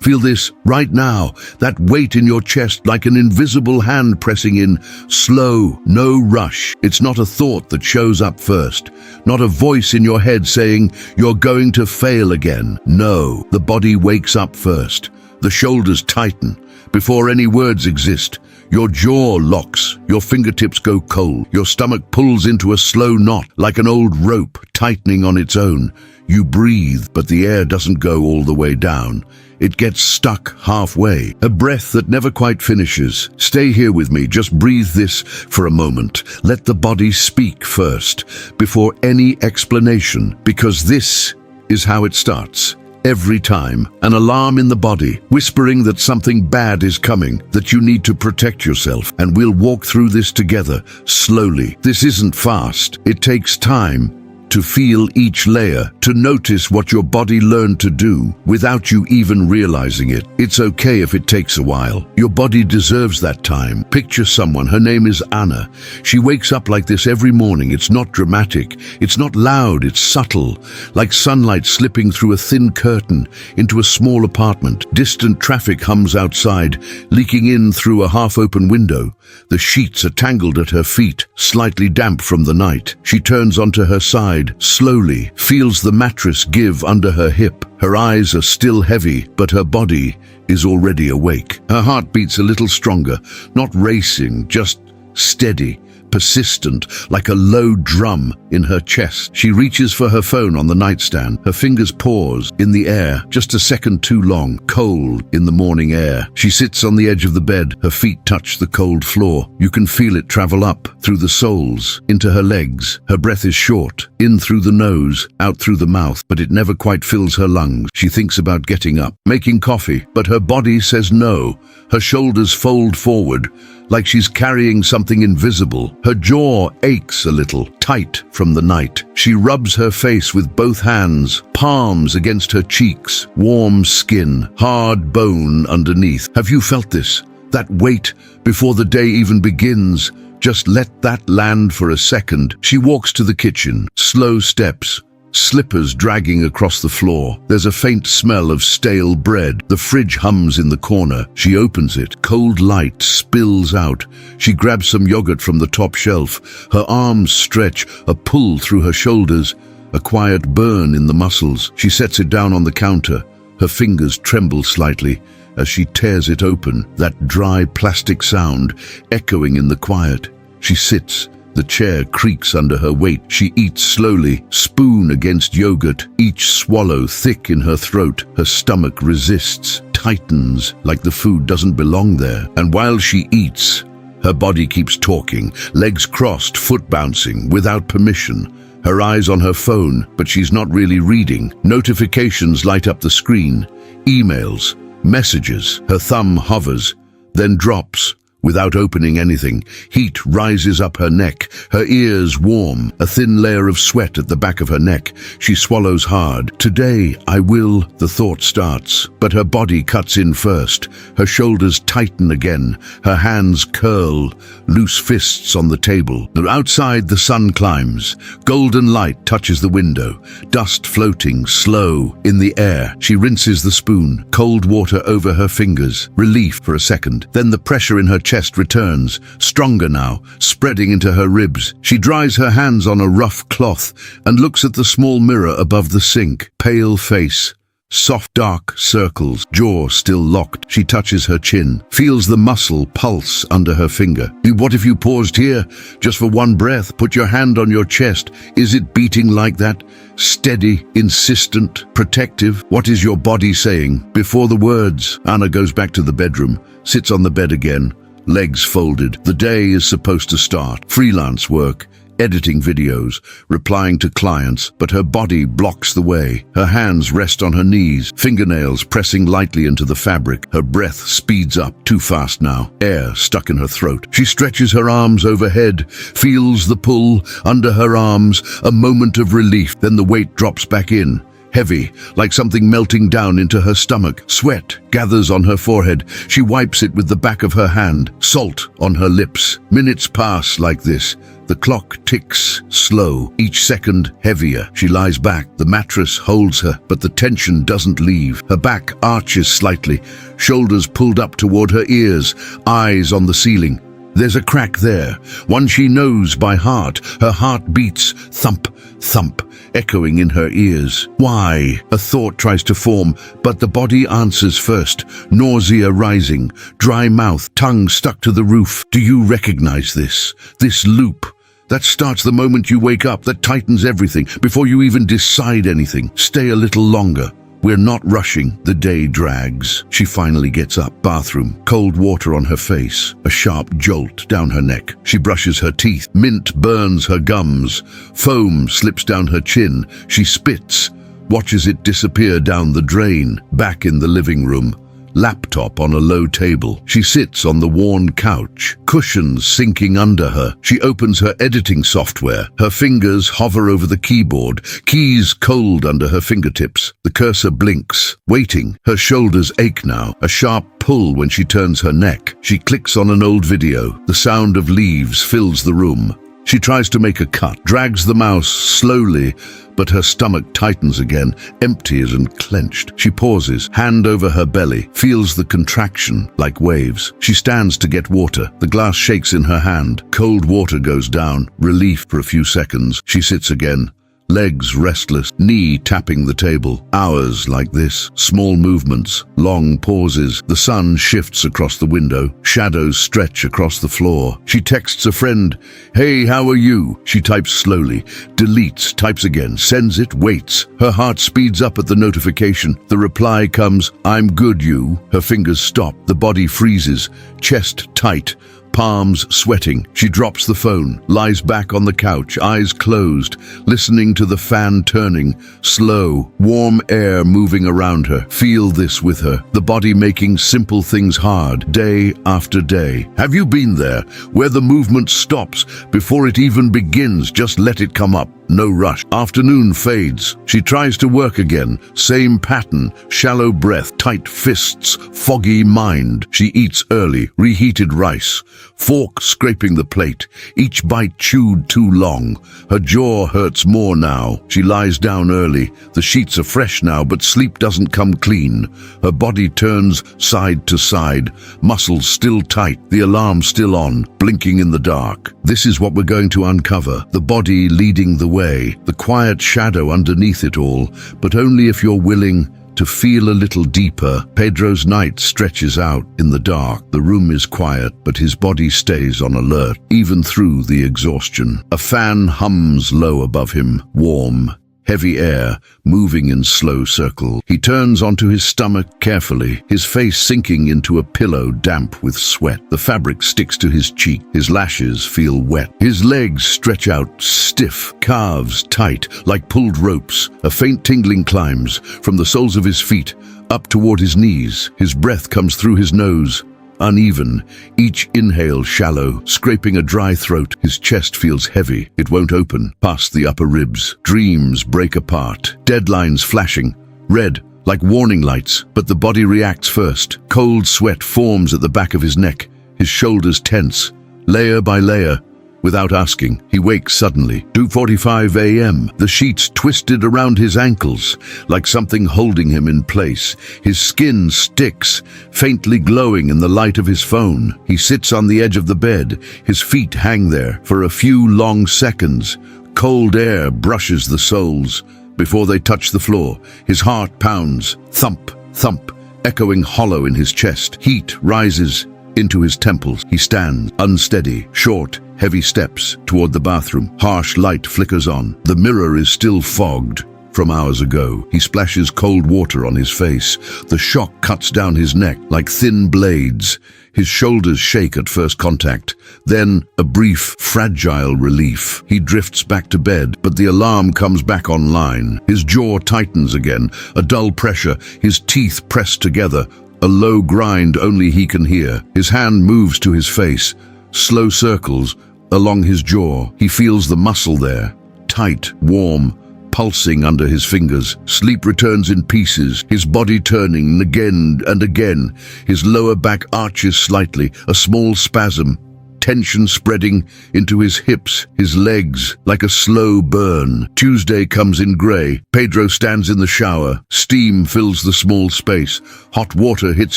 Feel this right now, that weight in your chest like an invisible hand pressing in, slow, no rush. It's not a thought that shows up first, not a voice in your head saying, "You're going to fail again." No, the body wakes up first. The shoulders tighten. Before any words exist, your jaw locks, your fingertips go cold, your stomach pulls into a slow knot like an old rope tightening on its own. You breathe, but the air doesn't go all the way down. It gets stuck halfway, a breath that never quite finishes. Stay here with me, just breathe this for a moment. Let the body speak first, before any explanation, because this is how it starts. Every time, an alarm in the body, whispering that something bad is coming, that you need to protect yourself, and we'll walk through this together, slowly. This isn't fast. It takes time to feel each layer, to notice what your body learned to do without you even realizing it. It's okay if it takes a while. Your body deserves that time. Picture someone, her name is Anna. She wakes up like this every morning. It's not dramatic, it's not loud, it's subtle, like sunlight slipping through a thin curtain into a small apartment. Distant traffic hums outside, leaking in through a half-open window. The sheets are tangled at her feet, slightly damp from the night. She turns onto her side, slowly, feels the mattress give under her hip. Her eyes are still heavy, but her body is already awake. Her heart beats a little stronger, not racing, just steady, persistent, like a low drum in her chest. She reaches for her phone on the nightstand. Her fingers pause in the air, just a second too long, cold in the morning air. She sits on the edge of the bed. Her feet touch the cold floor. You can feel it travel up through the soles, into her legs. Her breath is short, in through the nose, out through the mouth, but it never quite fills her lungs. She thinks about getting up, making coffee, but her body says no. Her shoulders fold forward, like she's carrying something invisible. Her jaw aches a little, tight from the night. She rubs her face with both hands, palms against her cheeks, warm skin, hard bone underneath. Have you felt this? That weight before the day even begins? Just let that land for a second. She walks to the kitchen, slow steps, slippers dragging across the floor. There's a faint smell of stale bread. The fridge hums in the corner. She opens it. Cold light spills out. She grabs some yogurt from the top shelf. Her arms stretch, a pull through her shoulders, a quiet burn in the muscles. She sets it down on the counter. Her fingers tremble slightly as she tears it open, that dry plastic sound echoing in the quiet. She sits. The chair creaks under her weight. She eats slowly, spoon against yogurt, each swallow thick in her throat. Her stomach resists, tightens, like the food doesn't belong there. And while she eats, her body keeps talking, legs crossed, foot bouncing, without permission. Her eyes on her phone, but she's not really reading. Notifications light up the screen. Emails, messages. Her thumb hovers, then drops. Without opening anything, heat rises up her neck, her ears warm, a thin layer of sweat at the back of her neck. She swallows hard. Today, I will, the thought starts, but her body cuts in first. Her shoulders tighten again, her hands curl, loose fists on the table. Outside, the sun climbs. Golden light touches the window, dust floating, slow, in the air. She rinses the spoon, cold water over her fingers. Relief for a second, then the pressure in her chest returns, stronger now, spreading into her ribs. She dries her hands on a rough cloth and looks at the small mirror above the sink. Pale face, soft dark circles, jaw still locked. She touches her chin, feels the muscle pulse under her finger. What if you paused here, just for one breath? Put your hand on your chest. Is it beating like that? Steady, insistent, protective? What is your body saying? Before the words, Anna goes back to the bedroom, sits on the bed again, legs folded. The day is supposed to start. Freelance work, editing videos, replying to clients, but her body blocks the way. Her hands rest on her knees, fingernails pressing lightly into the fabric. Her breath speeds up, too fast now, air stuck in her throat. She stretches her arms overhead, feels the pull under her arms, a moment of relief, then the weight drops back in. heavy, like something melting down into her stomach. Sweat gathers on her forehead. She wipes it with the back of her hand, salt on her lips. Minutes pass like this. The clock ticks, slow, each second heavier. She lies back. The mattress holds her, but the tension doesn't leave. Her back arches slightly, shoulders pulled up toward her ears, eyes on the ceiling. There's a crack there, one she knows by heart. Her heart beats, thump, thump, echoing in her ears. Why? A thought tries to form, but the body answers first. Nausea rising, dry mouth, tongue stuck to the roof. Do you recognize this? This loop? That starts the moment you wake up, that tightens everything, before you even decide anything. Stay a little longer. We're not rushing. The day drags. She finally gets up. Bathroom. Cold water on her face. A sharp jolt down her neck. She brushes her teeth. Mint burns her gums. Foam slips down her chin. She spits. Watches it disappear down the drain. Back in the living room. Laptop on a low table. She sits on the worn couch, cushions sinking under her. She opens her editing software. Her fingers hover over the keyboard, keys cold under her fingertips. The cursor blinks, waiting. Her shoulders ache now, a sharp pull when she turns her neck. She clicks on an old video. The sound of leaves fills the room. She tries to make a cut, drags the mouse slowly, but her stomach tightens again, empties and clenched. She pauses, hand over her belly, feels the contraction like waves. She stands to get water. The glass shakes in her hand. Cold water goes down, relief for a few seconds. She sits again. Legs restless, knee tapping the table. Hours like this, small movements, long pauses. The sun shifts across the window. Shadows stretch across the floor. She texts a friend, "Hey, how are you?" She types slowly, deletes, types again, sends it, waits. Her heart speeds up at the notification. The reply comes, "I'm good, you." Her fingers stop. The body freezes, chest tight, palms sweating. She drops the phone, lies back on the couch, eyes closed, listening to the fan turning, slow, warm air moving around her. Feel this with her, the body making simple things hard, day after day. Have you been there, where the movement stops before it even begins? Just let it come up. No rush. Afternoon fades. She tries to work again. Same pattern. Shallow breath, tight fists, foggy mind. She eats early, reheated rice. Fork scraping the plate. Each bite chewed too long. Her jaw hurts more now. She lies down early. The sheets are fresh now, but sleep doesn't come clean. Her body turns side to side. Muscles still tight. The alarm still on, blinking in the dark. This is what we're going to uncover. The body leading the way, the quiet shadow underneath it all, but only if you're willing to feel a little deeper. Pedro's night stretches out in the dark. The room is quiet, but his body stays on alert, even through the exhaustion. A fan hums low above him, warm, heavy air, moving in slow circle. He turns onto his stomach carefully, his face sinking into a pillow damp with sweat. The fabric sticks to his cheek, his lashes feel wet. His legs stretch out stiff, calves tight, like pulled ropes. A faint tingling climbs from the soles of his feet, up toward his knees. His breath comes through his nose, uneven, each inhale shallow, scraping a dry throat. His chest feels heavy. It won't open, past the upper ribs. Dreams break apart, deadlines flashing, red like warning lights, but the body reacts first. Cold sweat forms at the back of his neck, his shoulders tense, layer by layer. Without asking, he wakes suddenly. 2:45 a.m. The sheets twisted around his ankles, like something holding him in place. His skin sticks, faintly glowing in the light of his phone. He sits on the edge of the bed. His feet hang there for a few long seconds. Cold air brushes the soles. Before they touch the floor, his heart pounds, thump, thump, echoing hollow in his chest. Heat rises into his temples. He stands, unsteady, short, heavy steps toward the bathroom. Harsh light flickers on. The mirror is still fogged from hours ago. He splashes cold water on his face. The shock cuts down his neck like thin blades. His shoulders shake at first contact. Then a brief, fragile relief. He drifts back to bed, but the alarm comes back online. His jaw tightens again, a dull pressure, his teeth pressed together, a low grind only he can hear. His hand moves to his face, slow circles along his jaw. He feels the muscle there, tight, warm, pulsing under his fingers. Sleep returns in pieces, his body turning again and again. His lower back arches slightly, a small spasm. Tension spreading into his hips, his legs, like a slow burn. Tuesday comes in grey. Pedro stands in the shower. Steam fills the small space. Hot water hits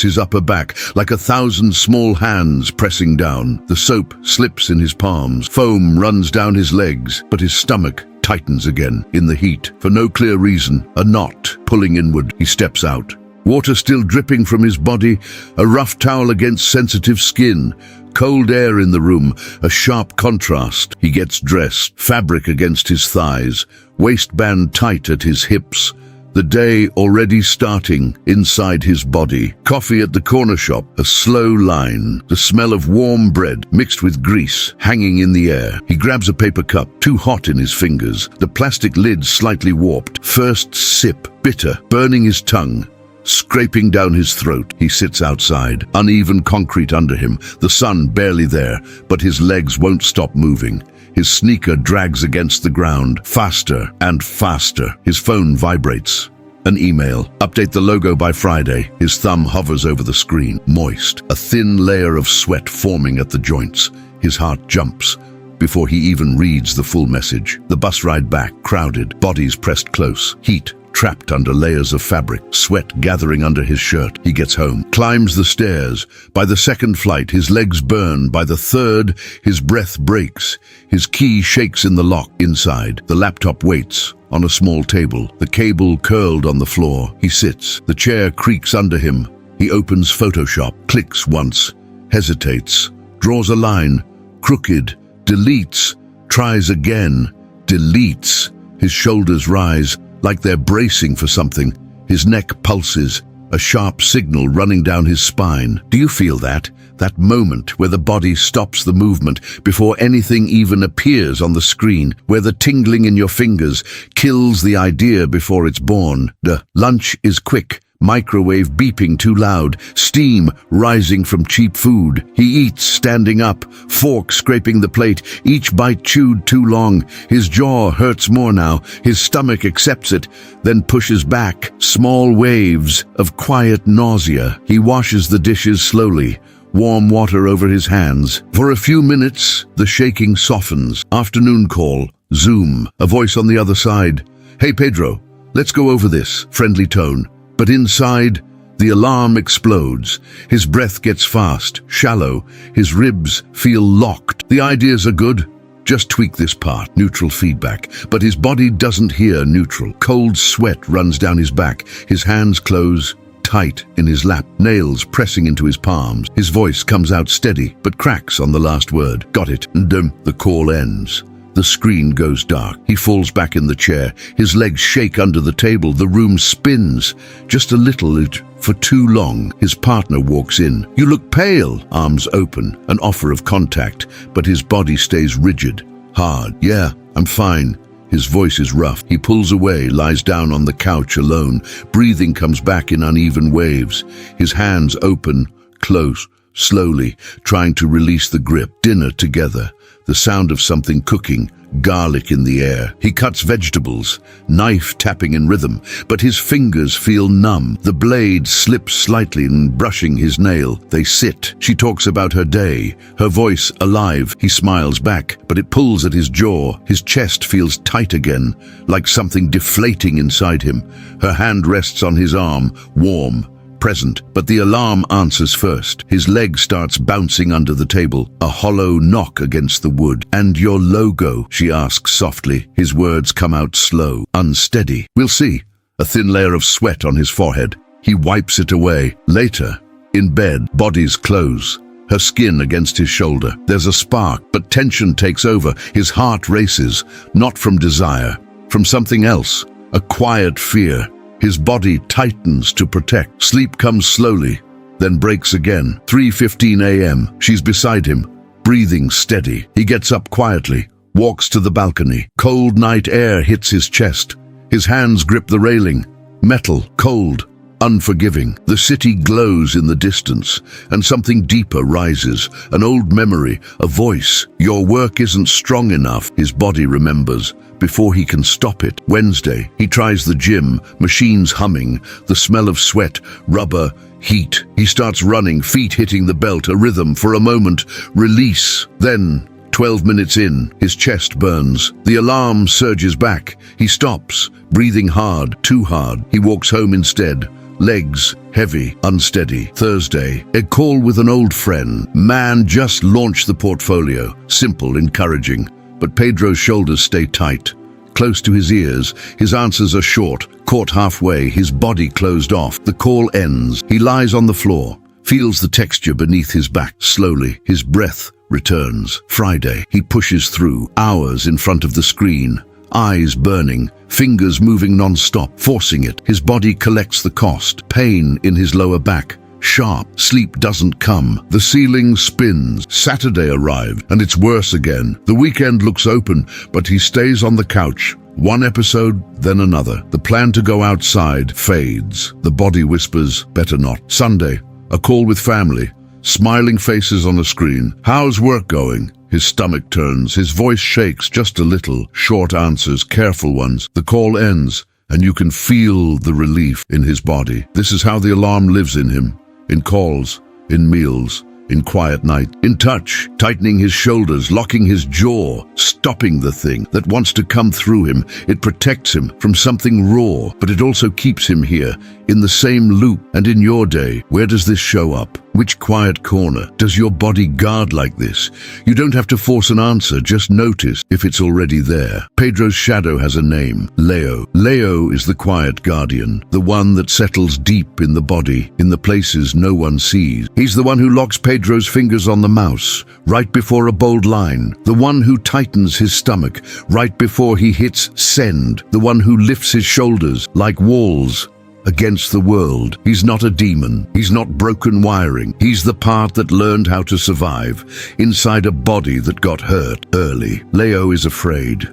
his upper back, like 1,000 small hands pressing down. The soap slips in his palms. Foam runs down his legs, but his stomach tightens again in the heat. For no clear reason, a knot pulling inward. He steps out. Water still dripping from his body, a rough towel against sensitive skin. Cold air in the room, a sharp contrast. He gets dressed, fabric against his thighs, waistband tight at his hips. The day already starting inside his body. Coffee at the corner shop, a slow line. The smell of warm bread mixed with grease hanging in the air. He grabs a paper cup, too hot in his fingers. The plastic lid slightly warped. First sip, bitter, burning his tongue. Scraping down his throat, he sits outside. Uneven concrete under him, the sun barely there, but his legs won't stop moving. His sneaker drags against the ground, faster and faster. His phone vibrates. An email. Update the logo by Friday. His thumb hovers over the screen, moist. A thin layer of sweat forming at the joints. His heart jumps before he even reads the full message. The bus ride back, crowded, bodies pressed close, heat trapped under layers of fabric, sweat gathering under his shirt. He gets home, climbs the stairs. By the second flight, his legs burn. By the third, his breath breaks. His key shakes in the lock. Inside, the laptop waits on a small table, the cable curled on the floor. He sits. The chair creaks under him. He opens Photoshop, clicks once, hesitates, draws a line, crooked, deletes, tries again, deletes. His shoulders rise, like they're bracing for something. His neck pulses, a sharp signal running down his spine. Do you feel that? That moment where the body stops the movement before anything even appears on the screen, where the tingling in your fingers kills the idea before it's born. The lunch is quick. Microwave beeping too loud, steam rising from cheap food. He eats standing up, fork scraping the plate, each bite chewed too long. His jaw hurts more now, his stomach accepts it, then pushes back. Small waves of quiet nausea. He washes the dishes slowly, warm water over his hands. For a few minutes, the shaking softens. Afternoon call, Zoom, a voice on the other side. Hey Pedro, let's go over this, friendly tone. But inside, the alarm explodes. His breath gets fast, shallow. His ribs feel locked. The ideas are good. Just tweak this part, neutral feedback. But his body doesn't hear neutral. Cold sweat runs down his back. His hands close tight in his lap, nails pressing into his palms. His voice comes out steady, but cracks on the last word. Got it. And the call ends. The screen goes dark. He falls back in the chair. His legs shake under the table. The room spins. Just a little, for too long. His partner walks in. You look pale. Arms open. An offer of contact. But his body stays rigid. Hard. Yeah, I'm fine. His voice is rough. He pulls away, lies down on the couch alone. Breathing comes back in uneven waves. His hands open, close, slowly, trying to release the grip. Dinner together. The sound of something cooking, garlic in the air. He cuts vegetables, knife tapping in rhythm, but his fingers feel numb. The blade slips slightly in brushing his nail. They sit. She talks about her day, her voice alive. He smiles back, but it pulls at his jaw. His chest feels tight again, like something deflating inside him. Her hand rests on his arm, warm, present, but the alarm answers first. His leg starts bouncing under the table, a hollow knock against the wood. And your logo, she asks softly. His words come out slow, unsteady. We'll see. A thin layer of sweat on his forehead. He wipes it away. Later, in bed, bodies close. Her skin against his shoulder. There's a spark, but tension takes over. His heart races, not from desire, from something else, a quiet fear. His body tightens to protect. Sleep comes slowly, then breaks again. 3:15 a.m. She's beside him, breathing steady. He gets up quietly, walks to the balcony. Cold night air hits his chest. His hands grip the railing. Metal, cold, unforgiving. The city glows in the distance, and something deeper rises. An old memory, a voice. Your work isn't strong enough, his body remembers. before he can stop it. Wednesday, he tries the gym, machines humming, the smell of sweat, rubber, heat. He starts running, feet hitting the belt, a rhythm for a moment, release. Then, 12 minutes in, his chest burns. The alarm surges back. He stops, breathing hard, too hard. He walks home instead. Legs heavy, unsteady. Thursday, a call with an old friend. Man just launched the portfolio. Simple, encouraging. But Pedro's shoulders stay tight. Close to his ears, his answers are short, caught halfway, his body closed off. The call ends. He lies on the floor, feels the texture beneath his back. Slowly, his breath returns. Friday, he pushes through, hours in front of the screen. Eyes burning, fingers moving non-stop, forcing it. His body collects the cost. Pain in his lower back. Sharp. Sleep doesn't come. The ceiling spins. Saturday arrived, and it's worse again. The weekend looks open, but he stays on the couch. One episode, then another. The plan to go outside fades. The body whispers, better not. Sunday, a call with family. Smiling faces on a screen. How's work going? His stomach turns, his voice shakes just a little. Short answers, careful ones. The call ends, and you can feel the relief in his body. This is how the alarm lives in him. In calls, in meals, in quiet night. In touch, tightening his shoulders, locking his jaw, stopping the thing that wants to come through him. It protects him from something raw, but it also keeps him here, in the same loop. And in your day, where does this show up? Which quiet corner does your body guard like this? You don't have to force an answer, just notice if it's already there. Pedro's shadow has a name, Leo. Leo is the quiet guardian, the one that settles deep in the body, in the places no one sees. He's the one who locks Pedro's fingers on the mouse, right before a bold line, the one who tightens his stomach, right before he hits send, the one who lifts his shoulders like walls against the world. He's not a demon. He's not broken wiring. He's the part that learned how to survive inside a body that got hurt early. Leo is afraid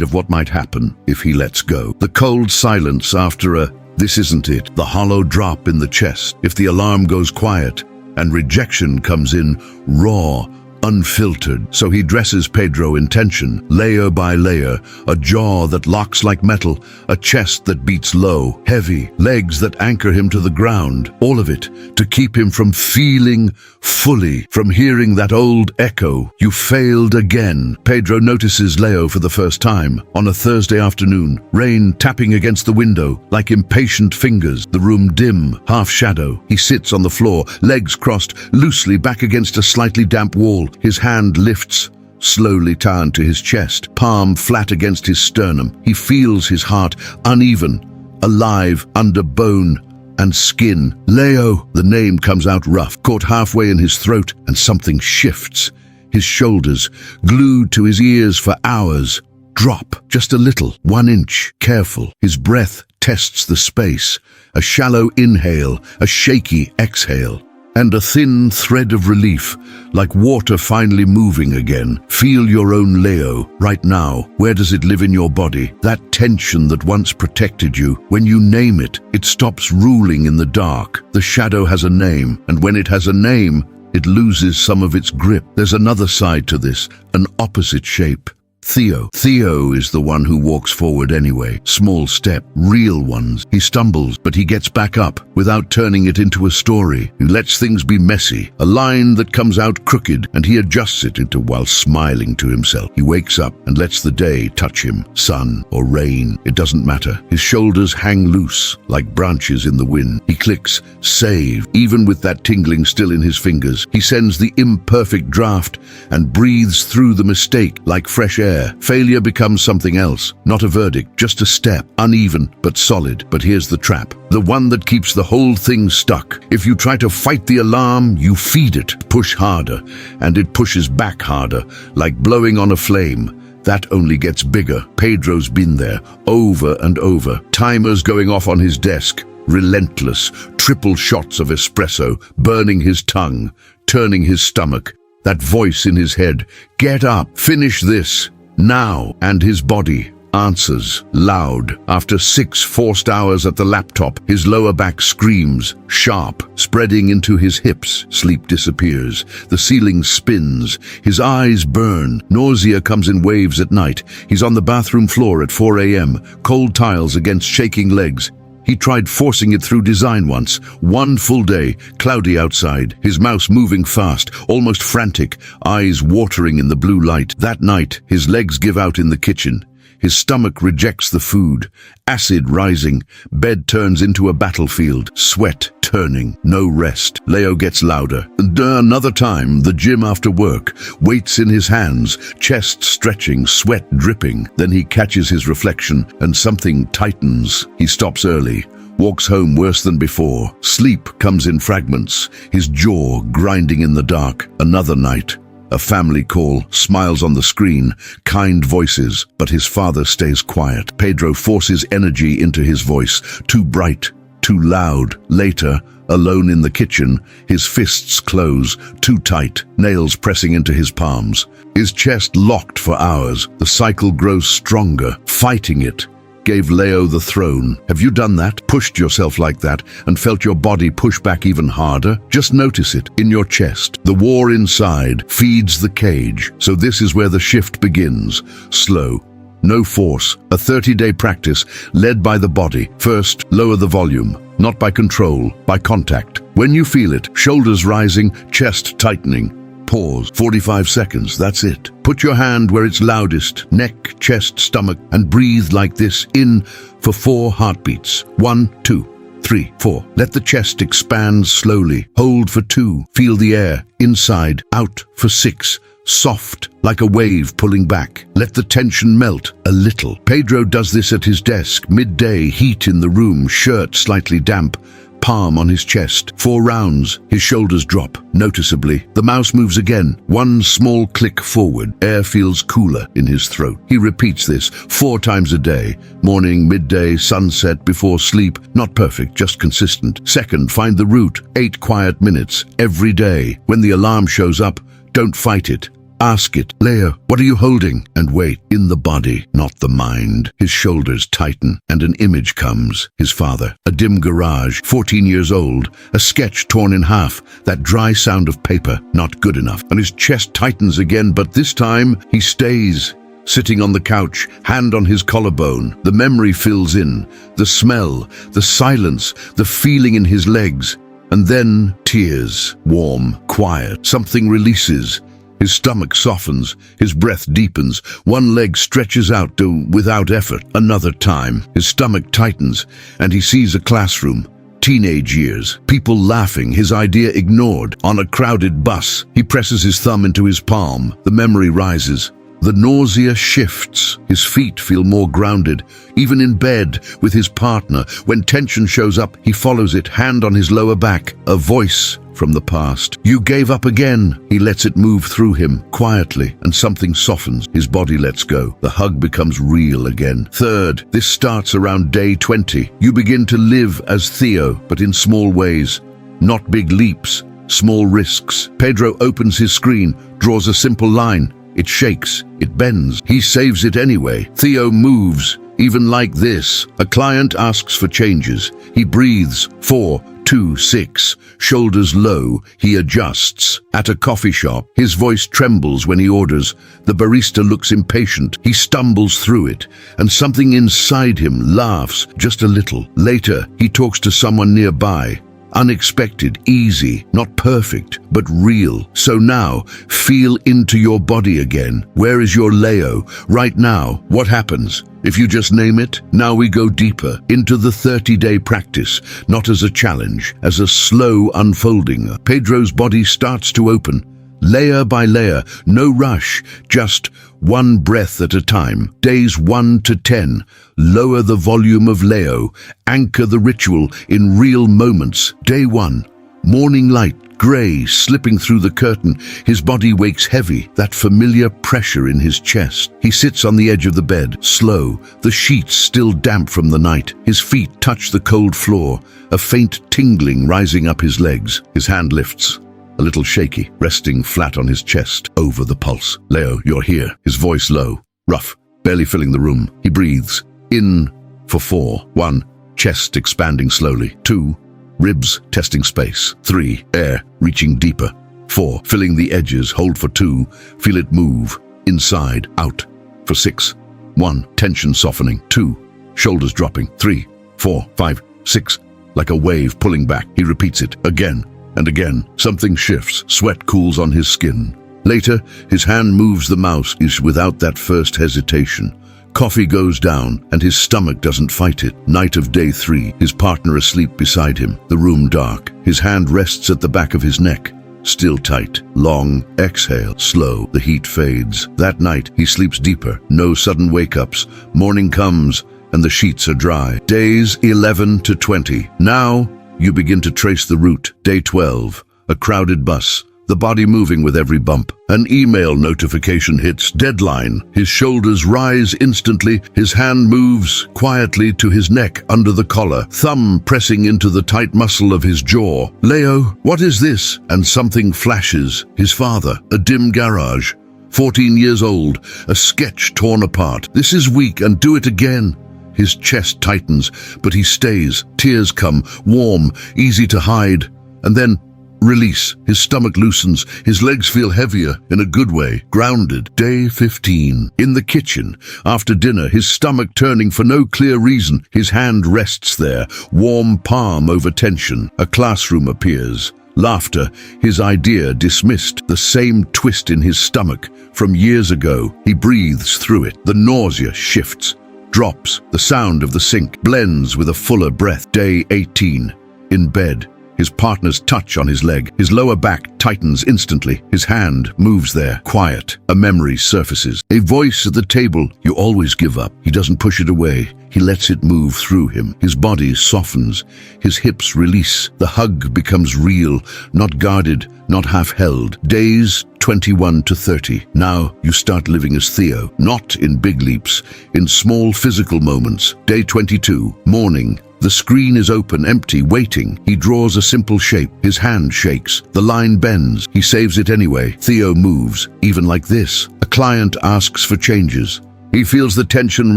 of what might happen if he lets go. The cold silence after a "this isn't it," the hollow drop in the chest, if the alarm goes quiet, and rejection comes in raw, unfiltered. So he dresses Pedro in tension, layer by layer, a jaw that locks like metal, a chest that beats low, heavy, legs that anchor him to the ground, all of it to keep him from feeling fully, from hearing that old echo, "You failed again." Pedro notices Leo for the first time on a Thursday afternoon, rain tapping against the window like impatient fingers, the room dim, half shadow. He sits on the floor, legs crossed, loosely back against a slightly damp wall. His hand lifts, slowly down to his chest, palm flat against his sternum. He feels his heart uneven, alive under bone and skin. Leo, the name comes out rough, caught halfway in his throat, and something shifts. His shoulders, glued to his ears for hours, drop just a little, 1 inch, careful. His breath tests the space, a shallow inhale, a shaky exhale. And a thin thread of relief, like water finally moving again. Feel your own Leo right now. Where does it live in your body? That tension that once protected you. When you name it, it stops ruling in the dark. The shadow has a name, and when it has a name, it loses some of its grip. There's another side to this, an opposite shape. Theo. Theo is the one who walks forward anyway. Small step, real ones. He stumbles, but he gets back up without turning it into a story. He lets things be messy, a line that comes out crooked, and he adjusts it into while smiling to himself. He wakes up and lets the day touch him. Sun or rain, it doesn't matter. His shoulders hang loose like branches in the wind. He clicks save, even with that tingling still in his fingers. He sends the imperfect draft and breathes through the mistake like fresh air. Failure becomes something else, not a verdict, just a step, uneven but solid. But here's the trap, the one that keeps the whole thing stuck. If you try to fight the alarm, you feed it, push harder, and it pushes back harder, like blowing on a flame. That only gets bigger. Pedro's been there, over and over. Timers going off on his desk, relentless, triple shots of espresso, burning his tongue, turning his stomach. That voice in his head, get up, finish this. Now, and his body, answers, loud. After 6 forced hours at the laptop, his lower back screams, sharp, spreading into his hips. Sleep disappears. The ceiling spins. His eyes burn. Nausea comes in waves at night. He's on the bathroom floor at 4 a.m., cold tiles against shaking legs. He tried forcing it through design once. 1 full day, cloudy outside, his mouse moving fast, almost frantic, eyes watering in the blue light. That night, his legs give out in the kitchen. His stomach rejects the food. Acid rising. Bed turns into a battlefield. Sweat turning. No rest. Leo gets louder. Another time, the gym after work. Weights in his hands. Chest stretching. Sweat dripping. Then he catches his reflection and something tightens. He stops early. Walks home worse than before. Sleep comes in fragments. His jaw grinding in the dark. Another night. A family call, smiles on the screen, kind voices, but his father stays quiet. Pedro forces energy into his voice, too bright, too loud. Later, alone in the kitchen, his fists close, too tight, nails pressing into his palms. His chest locked for hours. The cycle grows stronger. Fighting it gave Leo the throne. Have you done that? Pushed yourself like that and felt your body push back even harder? Just notice it in your chest. The war inside feeds the cage. So this is where the shift begins. Slow. No force. A 30-day practice led by the body. First, lower the volume. Not by control, by contact. When you feel it, shoulders rising, chest tightening. Pause. 45 seconds, that's it. Put your hand where it's loudest, neck, chest, stomach, and breathe like this in for 4 heartbeats. 1, 2, 3, 4. Let the chest expand slowly. Hold for 2. Feel the air, inside, out for 6. Soft, like a wave pulling back. Let the tension melt a little. Pedro does this at his desk, midday, heat in the room, shirt slightly damp. Palm on his chest. 4 rounds. His shoulders drop noticeably. The mouse moves again. 1 small click forward. Air feels cooler in his throat. He repeats this 4 times a day. Morning, midday, sunset, before sleep. Not perfect, just consistent. Second, find the route. 8 quiet minutes every day. When the alarm shows up, don't fight it. Ask it, Leo, what are you holding? And wait, in the body, not the mind. His shoulders tighten, and an image comes. His father, a dim garage, 14 years old, a sketch torn in half, that dry sound of paper, not good enough. And his chest tightens again, but this time, he stays. Sitting on the couch, hand on his collarbone, the memory fills in, the smell, the silence, the feeling in his legs. And then, tears, warm, quiet, something releases. His stomach softens, his breath deepens, 1 leg stretches out without effort. Another time, his stomach tightens, and he sees a classroom. Teenage years, people laughing, his idea ignored. On a crowded bus, he presses his thumb into his palm. The memory rises. The nausea shifts. His feet feel more grounded. Even in bed with his partner, when tension shows up, he follows it, hand on his lower back. A voice from the past. You gave up again. He lets it move through him, quietly, and something softens. His body lets go. The hug becomes real again. Third, this starts around day 20. You begin to live as Theo, but in small ways. Not big leaps, small risks. Pedro opens his screen, draws a simple line. It shakes, it bends. He saves it anyway. Theo moves, even like this. A client asks for changes. He breathes. 4, 2, 6. Shoulders low, he adjusts. At a coffee shop, his voice trembles when he orders. The barista looks impatient. He stumbles through it, and something inside him laughs just a little. Later, he talks to someone nearby. Unexpected, easy, not perfect, but real. So now, feel into your body again. Where is your Leo? Right now, what happens? If you just name it, now we go deeper into the 30-day practice, not as a challenge, as a slow unfolding. Pedro's body starts to open, layer by layer, no rush, just 1 breath at a time. Days 1 to 10, lower the volume of Leo, anchor the ritual in real moments. Day 1, morning light, grey, slipping through the curtain. His body wakes heavy, that familiar pressure in his chest. He sits on the edge of the bed, slow, the sheets still damp from the night. His feet touch the cold floor, a faint tingling rising up his legs. His hand lifts, a little shaky, resting flat on his chest, over the pulse. Leo, you're here. His voice low, rough. barely filling the room. He breathes. In for 4. 1. Chest expanding slowly. 2. Ribs testing space. 3. Air reaching deeper. 4. Filling the edges. Hold for 2. Feel it move. Inside, out. For 6. 1. Tension softening. 2. Shoulders dropping. 3, 4, 5, 6. Like a wave pulling back. He repeats it again and again. Something shifts. Sweat cools on his skin. Later, his hand moves the mouse without that first hesitation. Coffee goes down, and his stomach doesn't fight it. Night of day 3, his partner asleep beside him, the room dark. His hand rests at the back of his neck. Still tight. Long exhale. Slow. The heat fades. That night, he sleeps deeper. No sudden wake-ups. Morning comes, and the sheets are dry. Days 11 to 20. Now, you begin to trace the route. Day 12. A crowded bus. The body moving with every bump. An email notification hits. Deadline. His shoulders rise instantly. His hand moves quietly to his neck under the collar, thumb pressing into the tight muscle of his jaw. Leo, what is this? And something flashes. His father. A dim garage. 14 years old. A sketch torn apart. This is weak, and do it again. His chest tightens, but he stays. Tears come. Warm. Easy to hide. And then release. His stomach loosens. His legs feel heavier, in a good way. Grounded. Day 15. In the kitchen. After dinner, his stomach turning for no clear reason. His hand rests there, warm palm over tension. A classroom appears. Laughter. His idea dismissed. The same twist in his stomach from years ago. He breathes through it. The nausea shifts. Drops. The sound of the sink blends with a fuller breath. Day 18. In bed. His partner's touch on his leg. His lower back tightens instantly. His hand moves there. Quiet. A memory surfaces. A voice at the table. You always give up. He doesn't push it away. He lets it move through him. His body softens. His hips release. The hug becomes real, not guarded, not half-held. Days 21 to 30. Now you start living as Theo, not in big leaps, in small physical moments. Day 22. Morning. The screen is open, empty, waiting. He draws a simple shape. His hand shakes. The line bends. He saves it anyway. Theo moves, even like this. A client asks for changes. He feels the tension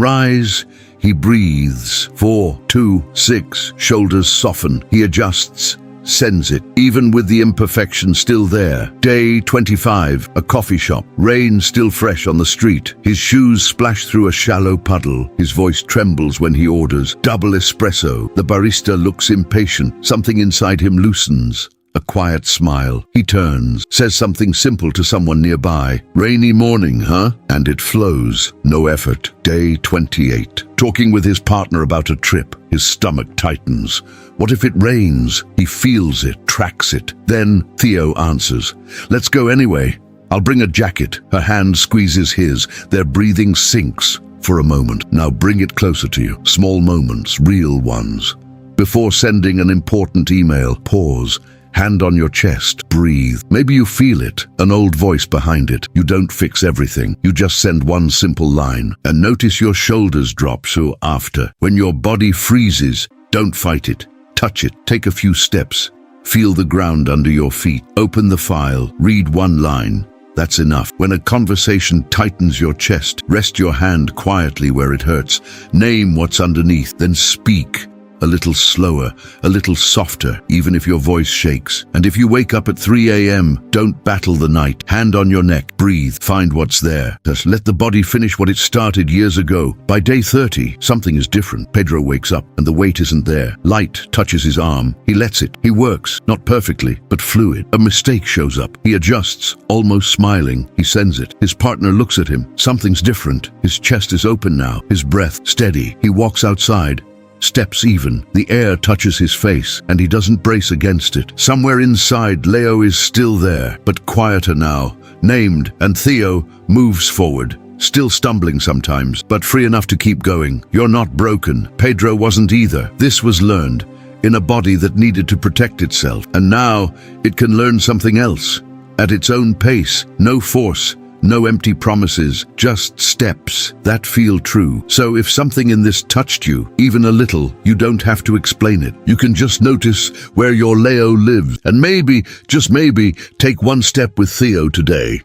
rise. He breathes. 4, 2, 6. Shoulders soften. He adjusts. Sends it, even with the imperfection still there. Day 25, a coffee shop. Rain still fresh on the street. His shoes splash through a shallow puddle. His voice trembles when he orders. Double espresso. The barista looks impatient. Something inside him loosens. A quiet smile. He turns, says something simple to someone nearby. Rainy morning, huh? And it flows. No effort. Day 28. Talking with his partner about a trip. His stomach tightens. What if it rains? He feels it, tracks it. Then Theo answers. Let's go anyway. I'll bring a jacket. Her hand squeezes his. Their breathing sinks for a moment. Now bring it closer to you. Small moments, real ones. Before sending an important email, pause. Hand on your chest, breathe. Maybe you feel it, an old voice behind it. You don't fix everything. You just send one simple line. And notice your shoulders drop so after. When your body freezes, don't fight it. Touch it. Take a few steps. Feel the ground under your feet. Open the file. Read one line. That's enough. When a conversation tightens your chest, rest your hand quietly where it hurts. Name what's underneath, then speak. A little slower, a little softer, even if your voice shakes. And if you wake up at 3 a.m., don't battle the night. Hand on your neck, breathe, find what's there. Just let the body finish what it started years ago. By day 30, something is different. Pedro wakes up and the weight isn't there. Light touches his arm. He lets it. He works, not perfectly, but fluid. A mistake shows up. He adjusts, almost smiling. He sends it. His partner looks at him. Something's different. His chest is open now. His breath steady. He walks outside. Steps even. The air touches his face, and he doesn't brace against it. Somewhere inside, Leo is still there, but quieter now. Named, and Theo moves forward. Still stumbling sometimes, but free enough to keep going. You're not broken. Pedro wasn't either. This was learned, in a body that needed to protect itself. And now, it can learn something else. At its own pace, no force. No empty promises, just steps that feel true. So if something in this touched you, even a little, you don't have to explain it. You can just notice where your Leo lives, and maybe, just maybe, take one step with Theo today.